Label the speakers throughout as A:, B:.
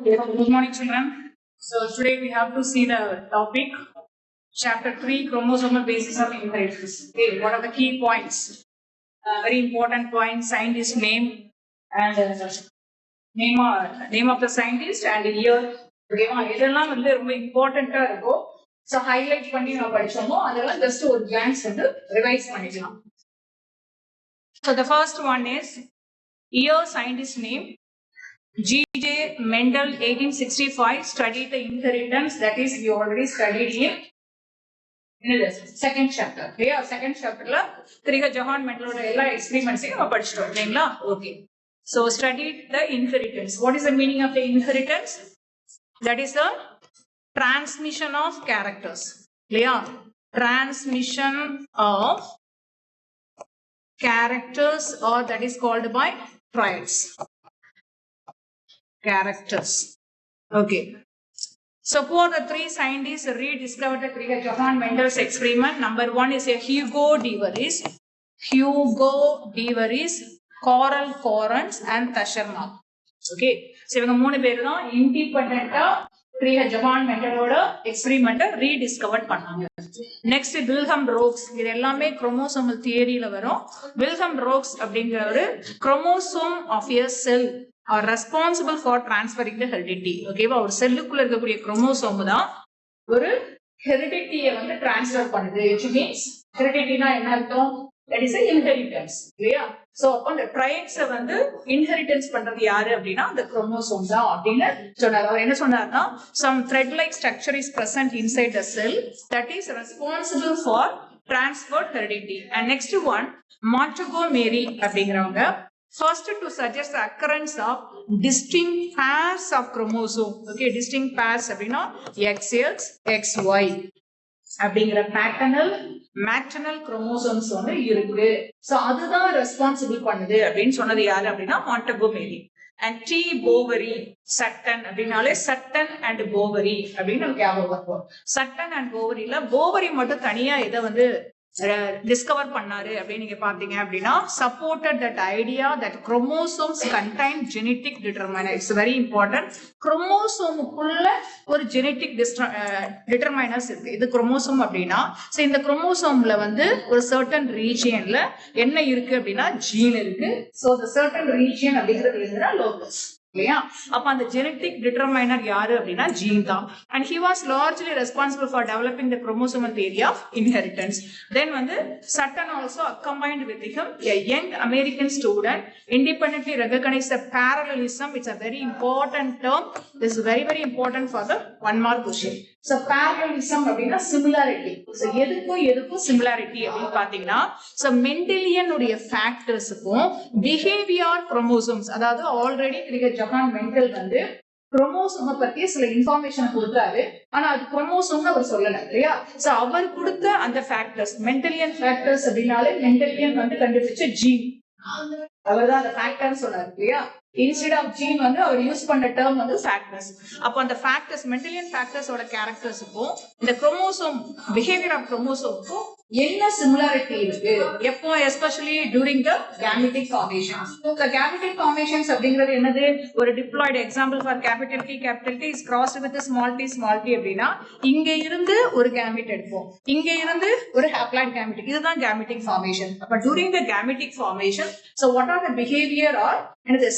A: Good morning, children. So today we have to see the topic, chapter 3, chromosomal basis of inheritance. Okay, what are the key points? Very important points: scientist name and name of the scientist and year. Okay, இதெல்லாம் வந்து ரொம்ப இம்பார்ட்டண்டா இருக்கும். So highlight பண்ணி நம்ம படிச்சோமோ அதெல்லாம் just ஒரு glands வந்து revise பண்ணிக்கலாம். So the first one is year, scientist name. G.J. Mendel, 1865, studied the inheritance. That is, we already studied in the second chapter. Yeah, second chapter la Johann Mendel ella experiments நம்ம படிச்சிட்டோம் இல்லைங்களா? Okay. So studied the inheritance. What is the meaning of the inheritance? That is the transmission of characters. Yeah, transmission of characters, or that is called by traits. Characters. Okay. So who are the three scientists rediscovered the Kriya Johann Mendel's experiment? Number one is a Hugo de Vries, Coral Correns and Tashermark. Okay. So இவங்க மூணு பேர் தான் இண்டிபெண்டன்ட்டா Kriya Johann Mendelோட எக்ஸ்பெரிமெண்ட்டை rediscover பண்ணாங்க. Next Wilhelm Roux. இது எல்லாமே குரோமோசோமல் தியரியில வரும். வில்ஹம் ரோக்ஸ் அப்படிங்கிறவர் chromosome of a cell are responsible for transferring the heredity. ஓகேவா, ஒரு செல்லுக்குள்ள இருக்கக்கூடிய குரோமோசோம் தான் ஒரு ஹெரிடிட்டியை வந்து டிரான்ஸ்ஃபர் பண்ணுது. which means ஹெரிடிட்டினா என்ன அர்த்தம்? that is a inheritance. இல்லையா? சோ அப்ப அந்த ட்ரைட்ஸை வந்து இன்ஹெரிட்டன்ஸ் பண்றது யாரு அப்படின்னா அந்த குரோமோசோம் தான் அப்படின்னு சொன்னார். அவர் என்ன சொன்னார்னா, some thread like structure is present inside the cell that is responsible for transferred heredity. And next one, Montgomery அப்படிங்கிறவங்க first to suggest the occurrence of distinct pairs of chromosome. Okay, distinct pairs அப்படின்னா XX, XY அப்படிங்கிற maternal chromosomes வந்து இருக்கு. So அதுதான் responsible பண்ணுது அப்படின்னு சொன்னது யாரு அப்படின்னா மாண்டகோமெரி. And T. Boveri, Sutton அப்படின்னாலே Sutton and Boveri அப்படின்னு நமக்கு ஞாபகம் வரும். Sutton and Boveriல Boveri மட்டும் தனியா இதை வந்து டிஸ்கவர் பண்ணாரு அப்படின்னு நீங்க பாத்தீங்க அப்படின்னா supported that idea that chromosomes contain genetic determiner. It's very important. குரோமோசோமுக்குள்ள ஒரு ஜெனெடிக் டிட்டர்மைனர்ஸ் இருக்கு. இது குரோமோசோம் அப்படின்னா இந்த குரோமோசோம்ல வந்து ஒரு சர்டன் ரீஜியன்ல என்ன இருக்கு அப்படின்னா ஜீன் இருக்கு. சோ the certain region அப்படிங்கிறது என்னன்னா லோகஸ் இல்லையா? அப்ப அந்த ஜெனெடிக் டிட்டர்மைனர் யாரு அப்படின்னா ஜீன் தான். And he was largely responsible for developing the chromosomal theory of inheritance. Then வந்து Sutton also accompanied with him a young American student independently recognized the parallelism. It's a very important term. This is very important for the one mark question. So parallelism அப்படின்னா similarity. So எதுக்கும் similarity அப்படின்னு பாத்தீங்கன்னா Mendelian உடைய ஃபேக்டர்ஸுக்கும் behaviour chromosomes, அதாவது already Johan mental வந்து குரோமோசோமை பத்தி சில information கொடுத்தாரு. ஆனா அது குரோமோசோம்னு அவர் சொல்லல இல்லையா? சோ அவர் கொடுத்த அந்த ஃபேக்டர்ஸ் மெண்டலியன் ஃபேக்டர்ஸ் அப்படின்னாலே மெண்டலியன் வந்து கண்டுபிடிச்ச ஜீன், அவர் தான் அந்த ஃபேக்டர்னு சொன்னார் இல்லையா? இன்ஸ்டெட் ஆஃப் ஜீன் வந்து அவர் யூஸ் பண்ண டேர்ம் வந்து ஃபேக்டர்ஸ். அப்போ அந்த ஃபேக்டர்ஸ் மெண்டலியன் ஃபேக்டர்ஸோட கேரக்டர்ஸுக்கும் இந்த குரோமோசோம் பிஹேவியர் ஆஃப் குரோமோசோமுக்கும் என்ன சிமிலாரிட்டி இருக்கு எப்போ, especially during the gametic formations. Gametic formations அப்படிங்கிறது என்னது? ஒரு diploid example for capital D is crossed with small d அப்படின்னா இங்க இருந்து ஒரு கேமெட் எடுப்போம், இங்க இருந்து ஒரு ஹாப்ளாய்டு கேமெட்டிக். இதுதான் கேமெட்டிக் ஃபார்மேஷன். அப்ப during the gametic formation so what are the behavior or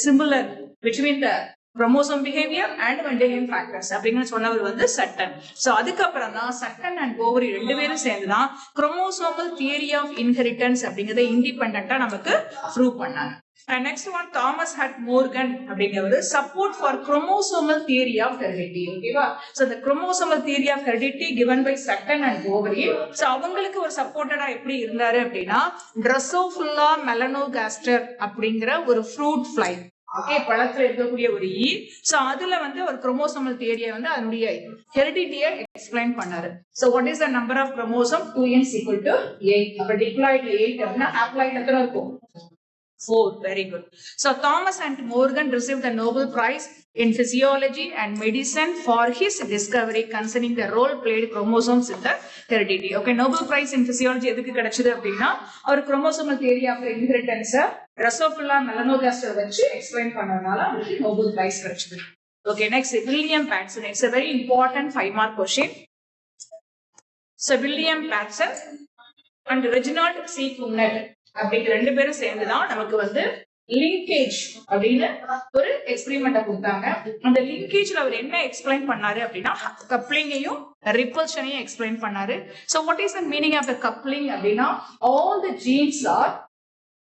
A: similar between the chromosome behavior and Mendelian factors அப்படிங்கன்னு சொன்னவர் வந்து சட்டன். சோ அதுக்கப்புறம் தான் சட்டன் அண்ட் போவரி ரெண்டு பேரும் சேர்ந்துதான் குரோமோசோமல் தியரி ஆஃப் இன்ஹெரிட்டன்ஸ் அப்படிங்கறத இண்டிபெண்டன்ட்டா நமக்கு ப்ரூவ் பண்ணாங்க. And next one, Thomas Hunt Morgan அப்படிங்கிறவர் support for chromosomal theory of heredity. ஓகேவா? So the chromosomal theory of heredity given by Sutton and Boveri. So அவங்களுக்கு ஒரு சப்போர்ட்டடா எப்படி இருந்தாரு அப்படின்னா Drosophila melanogaster அப்படிங்கிற ஒரு ஃப்ரூட் ஃப்ளை, ஓகே, பழத்துல இருக்கக்கூடிய ஒரு ஈ. சோ அதுல வந்து ஒரு குரோமோசோமல் தியரியை வந்து அதனுடைய ஹெரிடிட்டியை எக்ஸ்பிளைன் பண்ணாரு. So what is the number of chromosome? 2n equal to 8. அப்ப டிப்ளாய்டு 8 அப்படின்னா ஹாப்ளாய்டு எத்தனை இருக்கும்? 4. Very good. So Thomas and Morgan received the Nobel Prize in Physiology and Medicine for his discovery concerning the role played chromosomes in the heredity. Okay, Nobel Prize in Physiology எதுக்கு கிடைச்சது அப்படின்னா அவர் chromosomal theory of inheritance Drosophila melanogaster வச்சு explain பண்ணறதுனால அவருக்கு Nobel prize கிடைச்சது. Okay, next William Patson. It's a very important 5-mark question. So William Patson and Reginald C. Punnett அப்படிங்கிற 2 பேரும் சேர்ந்துதான் நமக்கு வந்து லிங்கேஜ் அப்படின்னு ஒரு எக்ஸ்பெரிமெண்ட்டை கொடுத்தாங்க. அந்த லிங்கேஜ்ல அவர் என்ன எக்ஸ்பிளைன் பண்ணாரு அப்படின்னா கப்ளிங்கையும் ரிப்பல்ஷனையும் எக்ஸ்பிளைன் பண்ணாரு. So what is the meaning of the coupling அப்படின்னா all the genes are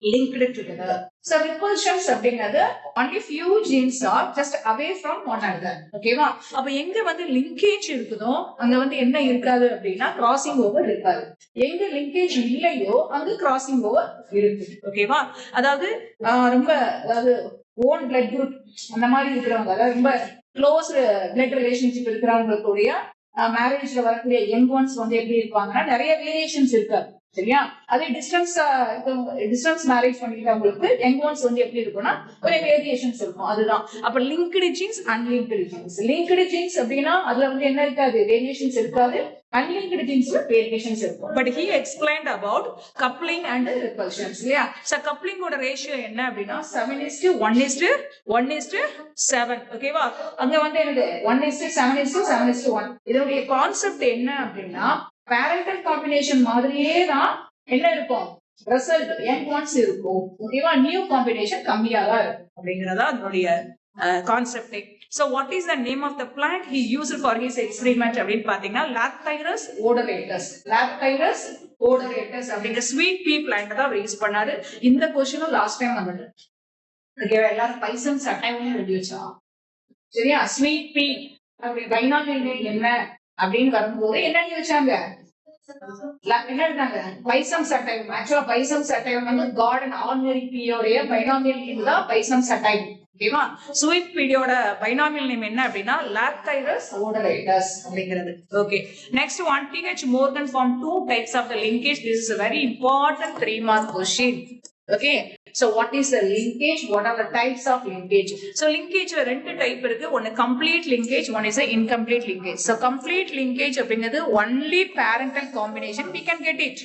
A: linked together. So repulsions அப்படிங்கிறது only few genes are just away from one another. ஓகேவா? அப்ப எங்க வந்து லிங்கேஜ் இருக்குதோ அங்க வந்து என்ன இருக்காது அப்படின்னா கிராசிங் ஓவர் இருக்காது. எங்க லிங்கேஜ் இல்லையோ அங்க கிராசிங் ஓவர் இருக்கு. ஓகேவா? அதாவது ரொம்ப அதாவது ஓன் பிளட் குரூப் அந்த மாதிரி இருக்கிறவங்க, அதாவது ரொம்ப க்ளோஸ் பிளட் ரிலேஷன்ஷிப் இருக்கிறவங்களுடைய மேரேஜ்ல வரக்கூடிய யங் ஒன்ஸ் வந்து எப்படி இருப்பாங்கன்னா நிறைய வேரியேஷன்ஸ் இருக்காது. சரியா? அதே டிஸ்டன்ஸ் மேரேஜ் பண்ணிட்டவங்களுக்கு யங் ஒன்ஸ் வந்து எப்படி இருக்கும்னா ஒரு வேரியேஷன்ஸ் இருக்கும். அதுதான் அப்ப linked genes unlinked genes. Linked genes அப்படின்னா அதுல வந்து என்ன இருக்காது, வேரியேஷன்ஸ் இருக்காது. அன்லிங்க்டு ஜீன்ஸ்ல வேரியேஷன்ஸ் இருக்கும். But he explained about coupling and repulsions. இல்லையா? சோ கப்ளிங்கோட ரேஷியோ என்ன அப்படின்னா 7:1:7. ஓகேவா? அங்க வந்து என்னது 1:7:7:1. இதனுடைய கான்செப்ட் என்ன அப்படின்னா பேரண்டல் காம்பினேஷன் மாதிரியே தான் என்ன இருக்கும், ரிசல்ட் யங் ஒன்ஸ் இருக்கும். ஓகேவா? நியூ காம்பினேஷன் கம்மியா தான் இருக்கும் அப்படிங்கறதா அதனுடைய concept. So what is the name of the plant he used for his experiment அப்படின்னு பாத்தீங்கன்னா Lathyrus odoratus. Lathyrus odoratus அப்படிங்கிற ஸ்வீட் பீ பிளான்ட் தான் அவர் யூஸ் பண்ணாரு. இந்த கொஸ்டினும் லாஸ்ட் டைம் வந்தது. ஓகேவா? எல்லாரும் பைசன் சட்டையும் எழுதி வச்சா. சரியா? ஸ்வீட் பீ அப்படி பைனாமியல் நேம் என்ன அப்படின்னு வரும்போது என்ன எழுதி வச்சாங்க, என்ன எழுதாங்க, பைசம் சட்டையம். ஆக்சுவலா பைசம் சட்டையம் வந்து கார்டன் ஆர்டினரி பீயோடைய பைனாமியல் நேம் தான் பைசம் சட்டையம். ஓகேவா? ஸ்வீட் பீடியோட பைனாமியல் நேம் என்ன அப்படின்னா Lathyrus odoratus அப்படிங்கிறது. Okay, next one. TH Morgan formed 2 types of the linkage. This is a very important 3-mark question. Okay, so what is the linkage? What are the types of linkage? So linkage ல 2 type இருக்கு. ஒன்னு complete linkage, one is a incomplete linkage. So complete linkage அப்படிங்கிறது only parental combination we can get it.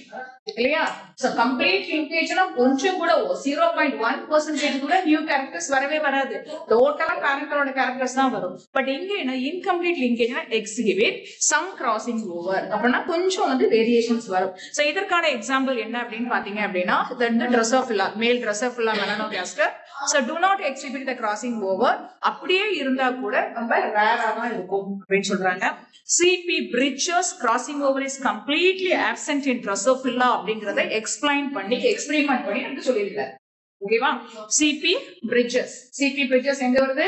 A: இல்லையா? So complete linkage னா கொஞ்சம் கூட 0.1% கூட new characters வரவே வராது. டோட்டலா பேரண்டலோட கேரக்டர்ஸ் தான் வரும். பட் இங்க என்ன incomplete linkage னா exhibit some crossing over. அப்படினா கொஞ்சம் வந்து வேரியேஷன்ஸ் வரும். So இதற்கான எக்ஸாம்பிள் என்ன அப்படின்னு பாத்தீங்க அப்படின்னா the Drosophila, male Drosophila melanogaster. So do not exhibit the crossing over. அப்படியே இருந்தா கூட ரொம்ப ரேரா தான் இருக்கும் அப்படின்னு சொல்றாங்க. CP Bridges crossing over is completely absent in Drosophila அப்படிங்கறத எக்ஸ்பிளைன் பண்ணி எக்ஸ்பெரிமெண்ட் பண்ணி நமக்கு சொல்லிருக்காரு. ஓகேவா? CP Bridges எங்க வருது?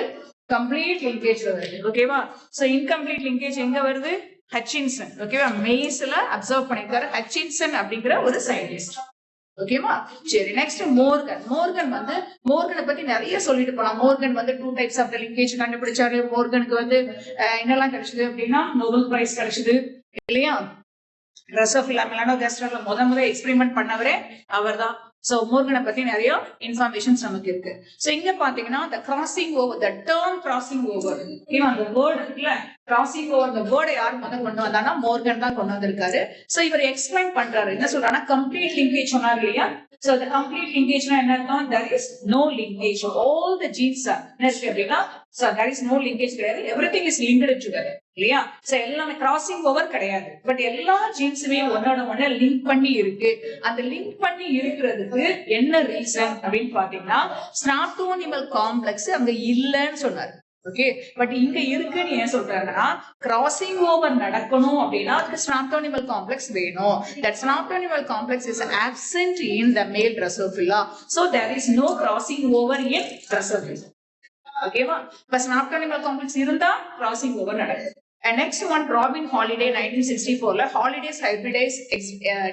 A: கம்ப்ளீட் லிங்கேஜ்ல வருது. ஓகேவா? சோ இன்கம்ப்ளீட் லிங்கேஜ் எங்க வருது? ஹட்சின்சன். ஓகேவா? மெய்ஸ்ல அப்சர்வ் பண்ணிருக்காரு ஹட்சின்சன் அப்படிங்கிற ஒரு சயின்டிஸ்ட். ஓகேவா? சரி, நெக்ஸ்ட் மோர்கன் வந்து மோர்கனை பத்தி நிறைய சொல்லிட்டு போலாம். மோர்கன் வந்து 2 டைப்ஸ் ஆஃப் லிங்கேஜ் கண்டுபிடிச்சாரு. மோர்கனுக்கு வந்து என்னெல்லாம் கிடைச்சது அப்படின்னா நோபல் பிரைஸ் கிடைச்சது. இல்லையா? Drosophila melanogasterல முத எக்ஸ்பெரிமெண்ட் பண்ணவரே அவர்தான். சோ மோர்கனை பத்தி நிறைய இன்ஃபர்மேஷன்ஸ் நமக்கு இருக்கு. சோ இங்க பாத்தீங்கன்னா the crossing over, the term crossing over, அந்த வேர்ட் இருக்குல்ல, crossing over the word யார் முத கொண்டு வந்தானா மோர்கன் தான் கொண்டு வந்திருக்காரு. சோ இவர் எக்ஸ்பிளைன் பண்றாரு. என்ன சொல்றாருன்னா கம்ப்ளீட் லிங்கேஜ் சொன்னார் இல்லையா? So the complete linkage னா என்ன அர்த்தம்? There is no linkage. All the genes are என்ன அப்படின்னா so there is no linkage கிடையாது. Everything is linked together. இல்லையா? So எல்லாமே crossing over கிடையாது. பட் எல்லா ஜீன்ஸுமே ஒன்னோட ஒண்ணு லிங்க் பண்ணி இருக்கு. அந்த லிங்க் பண்ணி இருக்கிறதுக்கு என்ன ரீசன் அப்படின்னு பாத்தீங்கன்னா ஸ்னாப்டோனிமல் காம்ப்ளெக்ஸ் அங்க இல்லன்னு சொன்னாரு. ஓகே, பட் இங்க இருக்குன்னு ஏன் சொல்றாங்கன்னா கிராசிங் ஓவர் நடக்கணும் அப்படின்னா அதுக்கு ஸ்னாப்டோனிமல் காம்ப்ளெக்ஸ் வேணும். That synaptonemal complex is absent in the male Drosophila. So there is no crossing over in Drosophila. ஓகேவா? இப்ப ஸ்னாப்டோனிமல் காம்ப்ளெக்ஸ் இருந்தா கிராசிங் ஓவர் நடக்குது. And next one, Robin Holliday 1964ல Hollidays hybridized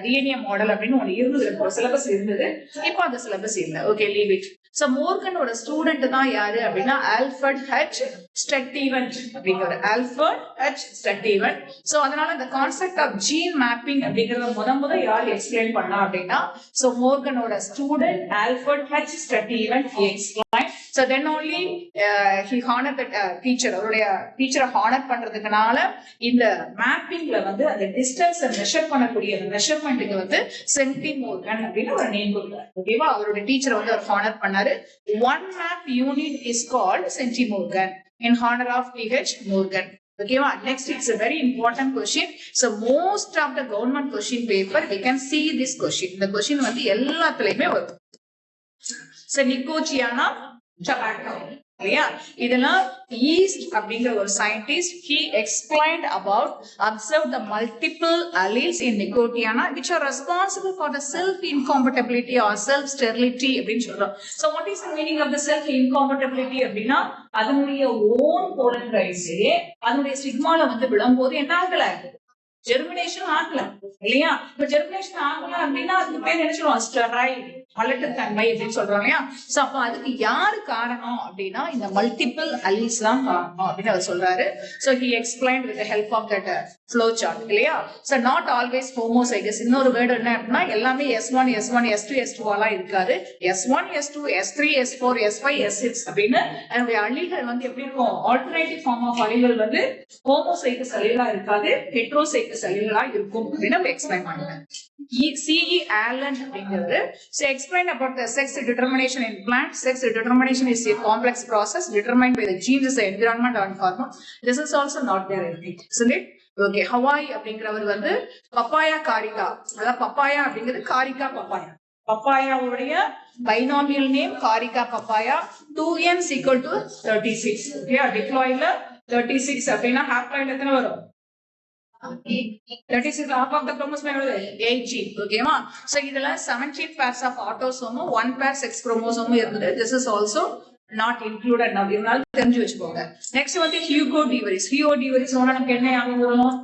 A: DNA model அப்படின்னு ஒன்னு இருந்தது. Syllabus இருந்தது. இப்போ அந்த சிலபஸ் இல்ல. Okay, leave it. சோ மோர்கனோட ஸ்டூடெண்ட் தான் யாரு அப்படின்னா ஆல்ஃபர்ட் ஹெச் ஸ்டட்டீவன் அப்படிங்கிற ஆல்ஃபர்ட் ஹெச் ஸ்டட்டீவன். சோ அதனால இந்த கான்செப்ட் ஆஃப் ஜீன் மேப்பிங் அப்படிங்கறத முத யார் எக்ஸ்பிளைன் பண்ணா அப்படின்னா சோ மோர்கனோட student Alfred H Sturtevant explain. So then only he honored the teacher. அவருடைய டீச்சரை ஹானர் பண்றதுக்குனால இந்த மேப்பிங்ல வந்து அந்த டிஸ்டன்ஸ் மெஷர் பண்ணக்கூடிய அந்த மெஷர்மெண்ட்டுக்கு வந்து சென்டிமோர்கன் அப்படின்னு ஒரு நேம் கொடுத்தாரு. ஓகேவா? அவருடைய டீச்சரை வந்து அவர் ஹானர் பண்ணாரு. One map unit is called centimorgan. in honor of T.H. Morgan. Okay, next it's a very important question. So most of the government question paper we can see this question. The question வந்து எல்லாத்துலயுமே வரும். So Nicotiana tobacco. இல்லையா இதெல்லாம் east அப்படிங்கிற ஒரு scientist he explained about observe the multiple alleles in Nicotiana which are responsible for the self incompatibility or self sterility அப்படின்னு சொல்றோம். So what is the meaning of the self incompatibility அப்படின்னா அதனுடைய own போலரைஸே அதனுடைய ஸ்டிக்மால வந்து விழும்போது என்ன ஆகல ஜெர்மினேஷன் ஆகல இல்லையா இப்ப ஜெர்மினேஷன் ஆகல அப்படின்னா அதுக்கு பேர் என்ன சொல்லுவோம் ஸ்டெரைல் மலட்டுத்தன்மை அப்படின்னு சொல்றோம் இல்லையா சோ அப்ப அதுக்கு யாரு காரணம் அப்படின்னா இந்த மல்டிபிள் அலீல்ஸ் தான் காரணம் அப்படின்னு அவர் சொல்றாரு so he explained with the help of that flow chart இல்லையா சோ நாட் ஆல்வேஸ் ஹோமோசைகஸ் இன்னொரு வேர்டு என்ன அப்படின்னா எல்லாமே S1 S1 S2 S2 எல்லாம் இருக்காது S1 S2 S3 S4 S5 S6 அப்படின்னு அதனுடைய அலீல்கள் வந்து எப்படி இருக்கும் ஆல்டர்னேட்டிவ் ஃபார்ம் ஆஃப் அலீல்கள் வந்து ஹோமோசைகஸ் அலீலா இருக்காது ஹெட்ரோசைகஸ் அலீலா இருக்கும் அப்படின்னு நம்ம எக்ஸ்பிளைன் பண்ணுவோம் C.E. Allen அப்படிங்கிறது so explain about the sex determination in plants. Sex determination is a complex process determined by the genes, the environment and hormones. This is also not there in it, isn't it? Okay, Hawaii அப்படிங்கிறவர் வந்து papaya காரிகா அதாவது papaya அப்படிங்கிறது Carica papaya papaya உடைய binomial name Carica papaya 2n is equal to 36 okay டிப்ளாய்ல 36 அப்படின்னா ஹாப்ளாய்ல எத்தனை வரும் 36 half of the chromosome எவ்வளவு 8G ஓகேவா சோ இதுல 17 pairs of autosome 1 pair sex chromosome இருக்குது this is also not included now இதனால தெரிஞ்சு வச்சுக்கோங்க next வந்து Hugo de Vries சொன்னா நமக்கு என்ன ஞாபகம் வரும்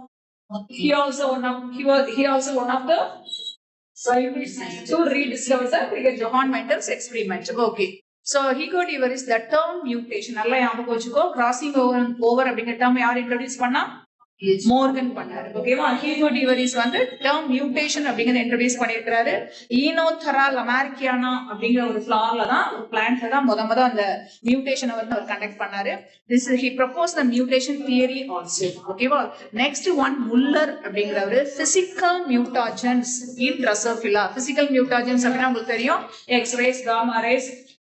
A: he also one of the scientists to rediscover the Johann Mendel's experiment okay so Hugo de Vries the term mutation நல்லா ஞாபகம் வச்சுக்கோ crossing over அப்படிங்கிற term யார் இன்ட்ரோ듀ஸ் பண்ணா மோர்கன் பண்ணாரு ஓகேவா ஹீகோ டி வெரிஸ் வந்து டேர்ம் மியூட்டேஷன் அப்படிங்கறத இன்ட்ரோ듀ஸ் பண்ணிருக்காரு ஈனோதெரா லமார்கியானா அப்படிங்கிற ஒரு ஃபிளவர்ல தான் ஒரு பிளான்ட்ல தான் முத அந்த மியூட்டேஷனை வந்து அவர் கண்டக்ட் பண்ணாரு this he proposed the mutation theory also ஓகேவா நெக்ஸ்ட் ஒன் முல்லர் அப்படிங்கிறவரு physical mutagens in Drosophila physical mutagens அப்படினா உங்களுக்கு தெரியும் எக்ஸ் ரேஸ் காமா ரேஸ்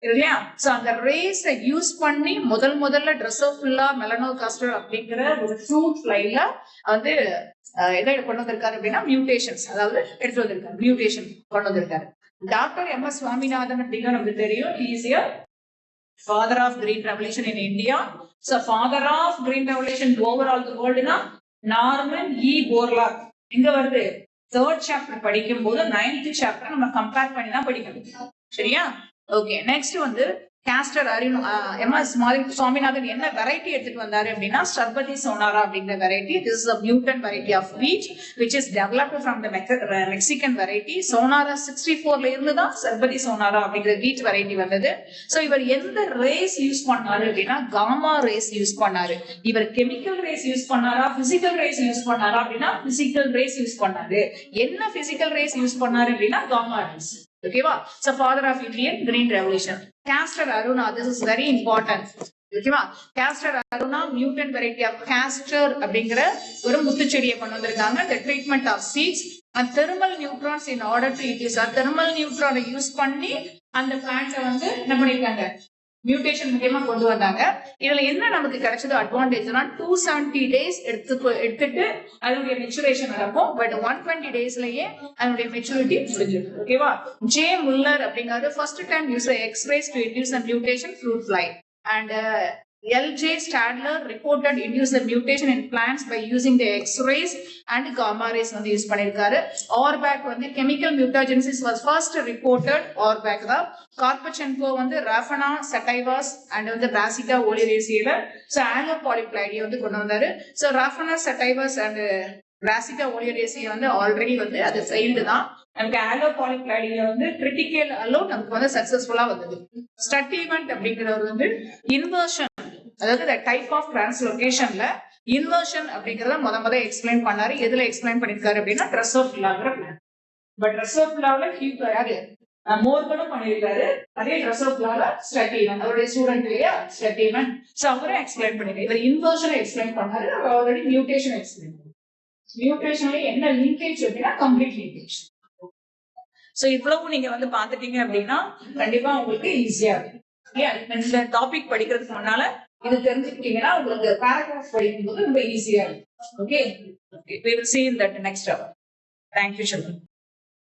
A: இல்லையா சோ அந்த ரேஸ யூஸ் பண்ணி முதல்ல Drosophila melanogaster அப்படிங்கிற ஒரு ஃப்ரூட் ஃப்ளைல வந்து எதை கொண்டு வந்திருக்காரு அப்படின்னா மியூட்டேஷன்ஸ் அதாவது எடுத்து வந்திருக்காரு மியூட்டேஷன் கொண்டு வந்திருக்காரு டாக்டர் M.S. சுவாமிநாதன் அப்படிங்கிற நமக்கு தெரியும் he is a father of green revolution in India so father of green revolution overall the world na Norman E. Borlaug இங்க வருது 3rd chapter படிக்கும் போது 9th chapter நம்ம கம்பேர் பண்ணி தான் படிக்கணும் சரியா ஓகே நெக்ஸ்ட் வந்து காஸ்டர் M.S. சுவாமிநாதன் என்ன வெரைட்டி எடுத்துட்டு வந்தாரு அப்படின்னா சர்பதி சோனாரா அப்படிங்கிற variety this is a mutant variety of wheat which is developed from the Mexican variety Sonara 64ல இருந்து தான் சர்பதி சோனாரா அப்படிங்கிற wheat variety வந்தது சோ இவர் எந்த ரேஸ் யூஸ் பண்ணாரு அப்படின்னா காமா ரேஸ் யூஸ் பண்ணாரு இவர் கெமிக்கல் ரேஸ் யூஸ் பண்ணாரா பிசிக்கல் ரேஸ் யூஸ் பண்ணாரா அப்படின்னா பிசிக்கல் ரேஸ் யூஸ் பண்ணாரு என்ன பிசிக்கல் ரேஸ் யூஸ் பண்ணாரு அப்படின்னா gamma rays okay va so father of Indian green revolution Castor Aruna this is very important okay va Castor Aruna mutant variety of castor அப்படிங்கற ஒரு முத்து செடியை கொண்டு வந்திருக்காங்க the treatment of seeds and thermal neutrons in order to use thermal neutron use பண்ணி அந்த plant வந்து என்ன பண்ணிருக்காங்க மியூட்டேஷன் முக்கியமா கொண்டு வந்தாங்க இதுல என்ன நமக்கு கிடைச்சது அட்வான்டேஜ்னா 270 டேஸ் எடுத்துட்டு அதனுடைய மெச்சூரேஷன் நடக்கும் பட் 120 டேஸ்லயே அதனுடைய மெச்சூரிட்டி முடிஞ்சிடும் ஓகேவா ஜே முல்லர் அப்படிங்கிறது first time use express to induce a mutation fruit fly and L.J. Stadler reported induced the mutation in plants by using the X-rays and gamma rays வந்து use பண்ணிருக்காரு Orbach வந்து chemical mutagenesis was first reported Orbach தான் Karpachenko வந்து Raphana sativus and வந்து Brassica oleracea so allopolyploidy வந்து கொண்டு வந்தாரு so Raphana sativus and Brassica oleracea வந்து ஆல்ரெடி வந்து அது ஃபெயில்டு தான் நமக்கு allopolyploidy வந்து கிரிட்டிக்கல் அலோ நமக்கு வந்து சக்சஸ்ஃபுல்லா வந்தது ஸ்டட்டிமெண்ட் அப்படிங்கிறவர் வந்து இன்வர்ஷன் அதாவது the type of translocationல inversion அப்படிங்கறத முத எக்ஸ்பிளைன் பண்ணாரு எதுல எக்ஸ்பிளைன் பண்ணிருக்காரு அப்படின்னா Drosophila பட் Drosophila யாரு மோர்கனும் பண்ணிருக்காரு அதே Drosophila ஸ்டட்டிமெண்ட் அவருடைய ஸ்டூடெண்ட் இல்லையா ஸ்டட்டிமெண்ட் சோ அவரும் எக்ஸ்பிளைன் பண்ணிருக்காரு இவர் இன்வர்ஷன் எக்ஸ்பிளைன் பண்ணாரு அவர் ஆல்ரெடி மியூட்டேஷன் எக்ஸ்பிளைன் பண்ணாரு மியூட்டேஷன்ல என்ன லிங்கேஜ் அப்படின்னா கம்ப்ளீட் லிங்கேஜ் சோ இவ்வளவு நீங்க வந்து பாத்துட்டீங்க அப்படின்னா கண்டிப்பா உங்களுக்கு ஈஸியா இருக்கும் இந்த டாபிக் படிக்கிறதுக்கு முன்னால இது தெரிஞ்சுக்கிட்டீங்கன்னா உங்களுக்கு பேராகிராஃப் படிக்கும்போது ரொம்ப ஈஸியா இருக்கும். Okay, we will see in that next hour. Thank you, children.